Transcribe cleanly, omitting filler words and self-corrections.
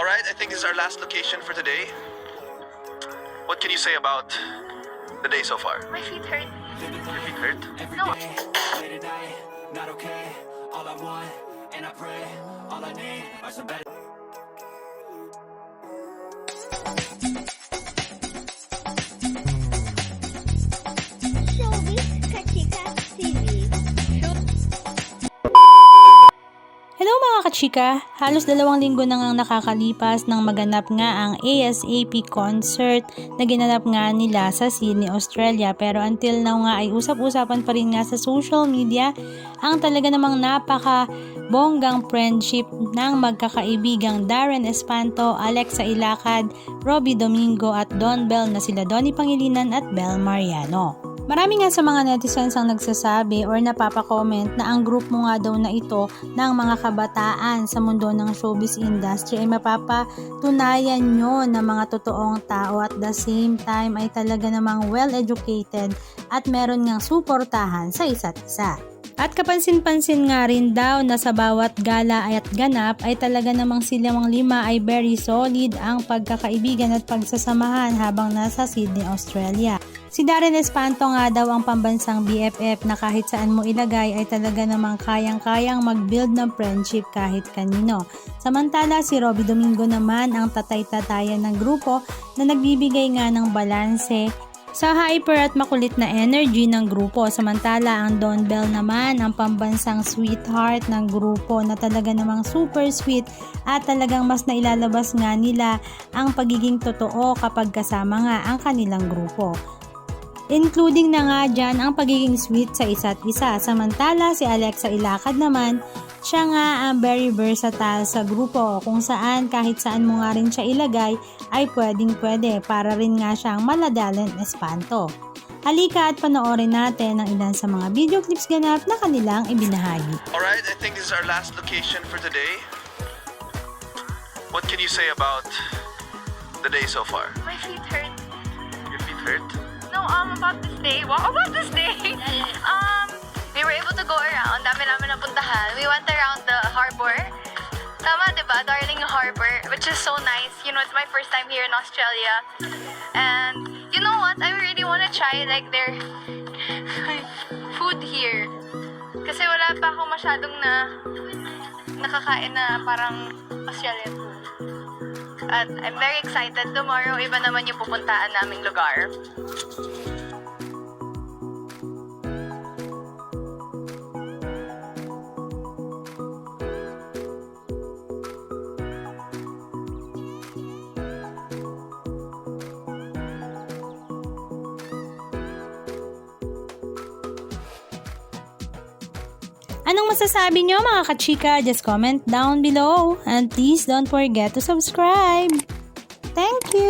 Alright, I think this is our last location for today. What can you say about the day so far? My feet hurt. Your feet hurt? No. Late at night, not okay. All I want, and I pray, all I need are some better. Showbiz Kachika TV. Hello mga kachika! Halos 2 linggo na ngang nakakalipas nang maganap nga ang ASAP concert na ginanap nga nila sa Sydney, Australia. Pero until now nga ay usap-usapan pa rin nga sa social media ang talaga namang napaka-bonggang friendship ng magkakaibigang Darren Espanto, Alexa Ilacad, Robbie Domingo at Don Bell na sila Donnie Pangilinan at Bel Mariano. Marami nga sa mga netizens ang nagsasabi or napapa-comment na ang group mo nga daw na ito ng mga kabataan sa mundo ng showbiz industry ay mapapatunayan nyo na mga totoong tao at the same time ay talaga namang well-educated at meron ngang suportahan sa isa't isa. At kapansin-pansin nga rin daw na sa bawat gala at ganap ay talaga namang silang 5 ay very solid ang pagkakaibigan at pagsasamahan habang nasa Sydney, Australia. Si Darren Espanto nga daw ang pambansang BFF na kahit saan mo ilagay ay talaga namang kayang-kayang mag-build ng friendship kahit kanino. Samantala si Robbie Domingo naman ang tatay-tatayan ng grupo na nagbibigay nga ng balanse sa hyper at makulit na energy ng grupo. Samantala ang Don Bell naman ang pambansang sweetheart ng grupo na talaga namang super sweet at talagang mas nailalabas nga nila ang pagiging totoo kapag kasama nga ang kanilang grupo. Including na nga dyan ang pagiging sweet sa isa't isa. Samantala si Alexa Ilacad naman, siya nga ang very versatile sa grupo kung saan kahit saan mo nga rin siya ilagay ay pwedeng-pwede para rin nga siyang Darren Espanto. Halika at panoorin natin ang ilan sa mga video clips ganap na kanilang ibinahagi. Alright, I think this is our last location for today. What can you say about the day so far? My feet hurt. Your feet hurt? No, about this day. Wow, about this day. We were able to go around. Dami namin napuntahan. We went around the harbor. Tama, diba? Darling Harbor, which is so nice. You know, it's my first time here in Australia. And you know what? I really want to try like their food here. Kasi wala pa ako masyadong nakakain na parang Australian food. At I'm very excited. Tomorrow, iba naman yung pupuntaan naming lugar. Anong masasabi nyo mga kachika? Just comment down below and please don't forget to subscribe. Thank you!